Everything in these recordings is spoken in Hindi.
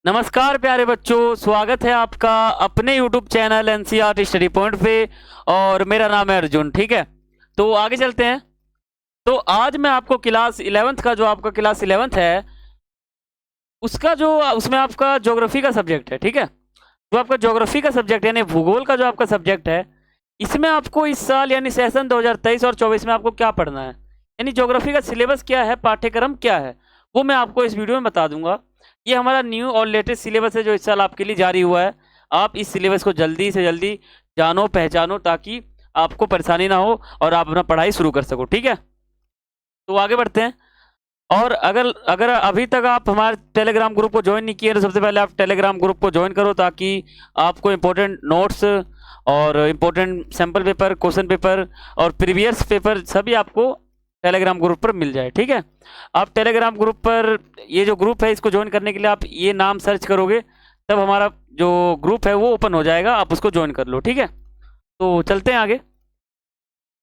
नमस्कार प्यारे बच्चों, स्वागत है आपका अपने YouTube channel NCERT study point पे। और मेरा नाम है अर्जुन। ठीक है, तो आगे चलते हैं। तो आज मैं आपको क्लास 11th का, जो आपका क्लास 11th है उसका जो उसमें आपका ज्योग्राफी का सब्जेक्ट है। ठीक है, जो आपका ज्योग्राफी का सब्जेक्ट यानी भूगोल का जो आपका सब्जेक्ट है, इसमें आपको इस साल यानी सेशन 2023 और 24 में आपको क्या पढ़ना है, यानी ज्योग्राफी का सिलेबस क्या है, पाठ्यक्रम क्या है, वो मैं आपको इस वीडियो में बता दूंगा। ये हमारा न्यू और लेटेस्ट सिलेबस है जो इस साल आपके लिए जारी हुआ है। आप इस सिलेबस को जल्दी से जल्दी जानो, पहचानो, ताकि आपको परेशानी ना हो और आप अपना पढ़ाई शुरू कर सको। ठीक है, तो आगे बढ़ते हैं। और अगर अगर अभी तक आप हमारे टेलीग्राम ग्रुप को ज्वाइन नहीं किए तो सबसे पहले आप टेलीग्राम ग्रुप को ज्वाइन करो, ताकि आपको इंपॉर्टेंट नोट्स और important sample paper, question paper और प्रीवियस पेपर सभी आपको टेलीग्राम ग्रुप पर मिल जाए। ठीक है, आप टेलीग्राम ग्रुप पर, ये जो ग्रुप है इसको ज्वाइन करने के लिए आप ये नाम सर्च करोगे, तब हमारा जो ग्रुप है वो ओपन हो जाएगा, आप उसको ज्वाइन कर लो। ठीक है, तो चलते हैं आगे।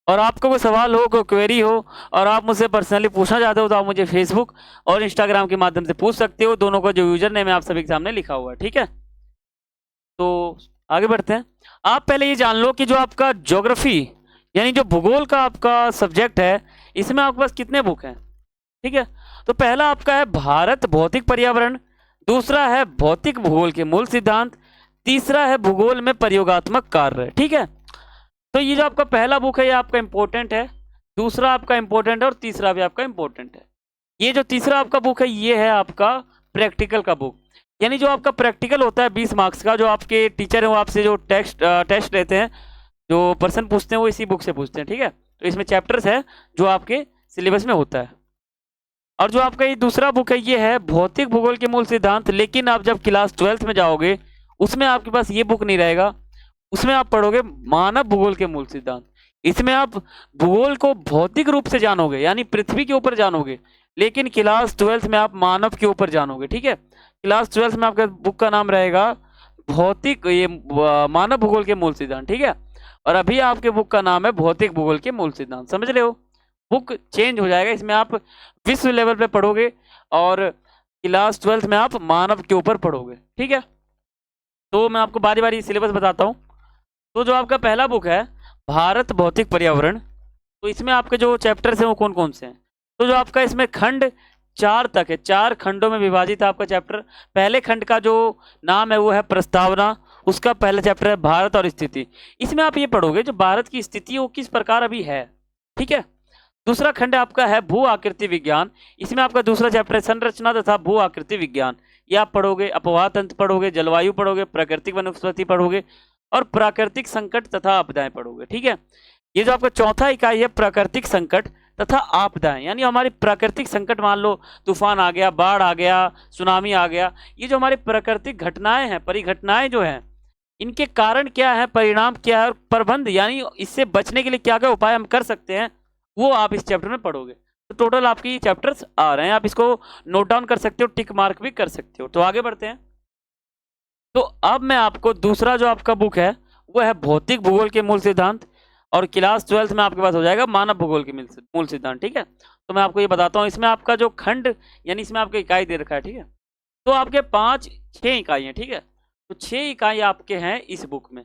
और आपको कोई सवाल हो, कोई क्वेरी हो और आप मुझसे पर्सनली पूछना चाहते हो तो आप मुझे फेसबुक और इंस्टाग्राम के माध्यम से पूछ सकते हो। दोनों का जो यूजर नेम है आप सभी के सामने लिखा हुआ है। ठीक है, तो आगे बढ़ते हैं। आप पहले ये जान लो कि जो आपका ज्योग्राफी यानी जो भूगोल का आपका सब्जेक्ट है, इसमें आपके पास कितने बुक हैं। ठीक है, तो पहला आपका है भारत भौतिक पर्यावरण, दूसरा है भौतिक भूगोल के मूल सिद्धांत, तीसरा है भूगोल में प्रयोगात्मक कार्य। ठीक है, तो ये जो आपका पहला बुक है ये आपका इंपॉर्टेंट है, दूसरा आपका इंपॉर्टेंट है और तीसरा भी आपका इंपॉर्टेंट है। ये जो तीसरा आपका बुक है ये है आपका प्रैक्टिकल का बुक, यानी जो आपका प्रैक्टिकल होता है 20 मार्क्स का, जो आपके टीचर है वो आपसे जो टेस्ट लेते हैं, जो पर्सन पूछते हैं वो इसी बुक से पूछते हैं। ठीक है, तो इसमें चैप्टर्स है जो आपके सिलेबस में होता है। और जो आपका ये दूसरा बुक है ये है भौतिक भूगोल के मूल सिद्धांत, लेकिन आप जब क्लास 12th में जाओगे उसमें आपके पास ये बुक नहीं रहेगा, उसमें आप पढ़ोगे मानव भूगोल के मूल सिद्धांत। इसमें आप भूगोल को भौतिक रूप से जानोगे यानी पृथ्वी के ऊपर जानोगे, लेकिन क्लास 12th में आप मानव के ऊपर जानोगे। ठीक है, क्लास 12th में आपका बुक का नाम रहेगा भौतिक मानव भूगोल के मूल सिद्धांत। ठीक है, और अभी आपके बुक का नाम है भौतिक भूगोल के मूल सिद्धांत। समझ रहे हो, बुक चेंज हो जाएगा, इसमें आप विश्व लेवल पे पढ़ोगे और क्लास 12th में आप मानव के ऊपर पढ़ोगे। ठीक है, तो मैं आपको बारी बारी सिलेबस बताता हूँ। तो जो आपका पहला बुक है भारत भौतिक पर्यावरण, तो इसमें आपके जो चैप्टर्स हैं वो कौन कौन से हैं। तो जो आपका इसमें खंड 4 तक है, 4 खंडों में विभाजित है आपका चैप्टर। पहले खंड का जो नाम है वो है प्रस्तावना, उसका पहला चैप्टर है भारत और स्थिति। इसमें आप ये पढ़ोगे जो भारत की स्थिति वो किस प्रकार अभी है। ठीक है, दूसरा खंड आपका है भू आकृति विज्ञान, इसमें आपका दूसरा चैप्टर है संरचना तथा भू आकृति विज्ञान। ये आप पढ़ोगे, अपवाह तंत्र पढ़ोगे, जलवायु पढ़ोगे, प्राकृतिक वनस्पति पढ़ोगे और प्राकृतिक संकट तथा आपदाएं पढ़ोगे। ठीक है, ये जो आपका चौथा इकाई है प्राकृतिक संकट तथा आपदाएं, यानी हमारी प्राकृतिक संकट, मान लो तूफान आ गया, बाढ़ आ गया, सुनामी आ गया, ये जो हमारी प्राकृतिक घटनाएं हैं, परिघटनाएं जो हैं, इनके कारण क्या है, परिणाम क्या है और प्रबंध यानी इससे बचने के लिए क्या क्या उपाय हम कर सकते हैं, वो आप इस चैप्टर में पढ़ोगे। तो टोटल आपके ये चैप्टर्स आ रहे हैं, आप इसको नोट डाउन कर सकते हो, टिक मार्क भी कर सकते हो। तो आगे बढ़ते हैं। तो अब मैं आपको दूसरा जो आपका बुक है वो है भौतिक भूगोल के मूल सिद्धांत, और क्लास 12th में आपके पास हो जाएगा मानव भूगोल के मूल सिद्धांत। ठीक है, तो मैं आपको ये बताता हूँ, इसमें आपका जो खंड यानी इसमें आपका इकाई दे रखा है। ठीक है, तो आपके 6 इकाई हैं। ठीक है, तो 6 इकाई आपके हैं इस बुक में।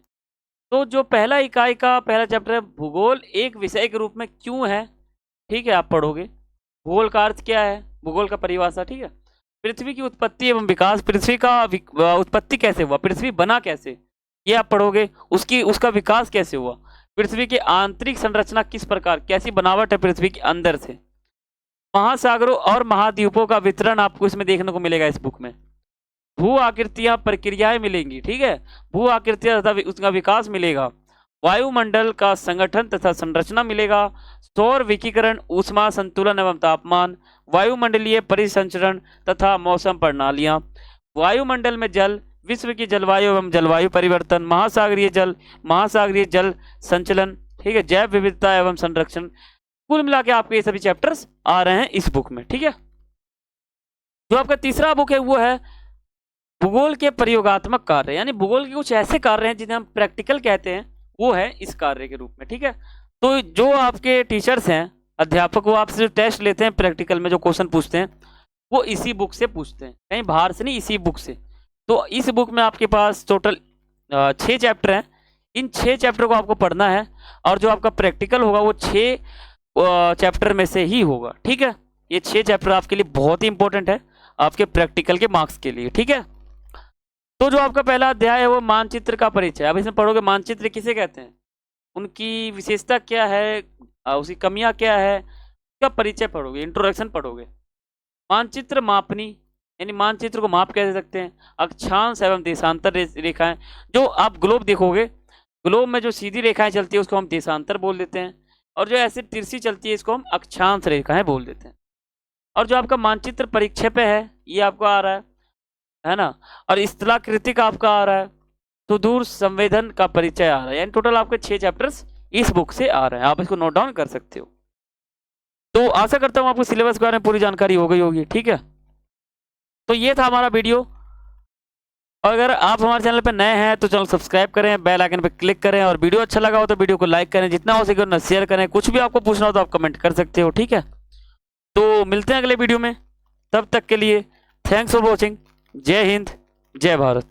तो जो पहला इकाई का पहला चैप्टर है भूगोल एक विषय के रूप में क्यों है, ठीक है, आप पढ़ोगे। भूगोल का अर्थ क्या है, भूगोल का परिभाषा। ठीक है, पृथ्वी की उत्पत्ति एवं विकास, पृथ्वी का उत्पत्ति कैसे हुआ, पृथ्वी बना कैसे, ये आप पढ़ोगे। उसका विकास कैसे हुआ, पृथ्वी की आंतरिक संरचना किस प्रकार, कैसी बनावट है पृथ्वी के अंदर से, महासागरों और महाद्वीपों का वितरण आपको इसमें देखने को मिलेगा इस बुक में। भू आकृतियां, प्रक्रियाएं मिलेंगी। ठीक है, भू आकृतियां तथा उसका विकास मिलेगा। वायुमंडल का संगठन तथा संरचना मिलेगा। सौर विकिरण, ऊष्मा संतुलन एवं तापमान, वायुमंडलीय परिसंचरण तथा मौसम प्रणालियां, वायुमंडल में जल, विश्व की जलवायु एवं जलवायु परिवर्तन, महासागरीय जल संचलन। ठीक है, जैव विविधता एवं संरक्षण। कुल मिला के आपके ये सभी चैप्टर्स आ रहे हैं इस बुक में। ठीक है, जो आपका तीसरा बुक है वो है भूगोल के प्रयोगात्मक कार्य, यानी भूगोल के कुछ ऐसे कार्य हैं जिन्हें हम प्रैक्टिकल कहते हैं, वो है इस कार्य के रूप में। ठीक है, तो जो आपके टीचर्स हैं, अध्यापक, वो आपसे जो टेस्ट लेते हैं प्रैक्टिकल में, जो क्वेश्चन पूछते हैं वो इसी बुक से पूछते हैं, कहीं बाहर से नहीं, इसी बुक से। तो इस बुक में आपके पास टोटल 6 चैप्टर हैं। इन 6 चैप्टर को आपको पढ़ना है और जो आपका प्रैक्टिकल होगा वो 6 चैप्टर में से ही होगा। ठीक है, ये 6 चैप्टर आपके लिए बहुत ही इंपॉर्टेंट है आपके प्रैक्टिकल के मार्क्स के लिए। ठीक है, तो जो आपका पहला अध्याय है वो मानचित्र का परिचय। अब इसमें पढ़ोगे मानचित्र किसे कहते हैं, उनकी विशेषता क्या है, उसकी कमियां क्या है, उसका परिचय पढ़ोगे, इंट्रोडक्शन पढ़ोगे। मानचित्र मापनी, यानी मानचित्र को माप कह सकते हैं। अक्षांश एवं देशांतर रेखाएं, जो आप ग्लोब देखोगे, ग्लोब में जो सीधी रेखाएं चलती है उसको हम देशांतर बोल देते हैं, और जो ऐसे तिरछी चलती है इसको हम अक्षांश रेखाएं बोल देते हैं। और जो आपका मानचित्र परिक्षेप है ये आपको आ रहा है ना, और स्थलाकृतिक आपका आ रहा है, सुदूर संवेदन का परिचय आ रहा है। यानी टोटल आपके 6 चैप्टर्स इस बुक से आ रहे हैं, आप इसको नोट डाउन कर सकते हो। तो आशा करता हूँ आपको सिलेबस के बारे में पूरी जानकारी हो गई होगी। ठीक है, तो ये था हमारा वीडियो। और अगर आप हमारे चैनल पर नए हैं तो चैनल सब्सक्राइब करें, बेल आइकन पर क्लिक करें, और वीडियो अच्छा लगा हो तो वीडियो को लाइक करें, जितना हो सके उतना शेयर करें। कुछ भी आपको पूछना हो तो आप कमेंट कर सकते हो। ठीक है, तो मिलते हैं अगले वीडियो में, तब तक के लिए थैंक्स फॉर वॉचिंग। जय हिंद, जय भारत।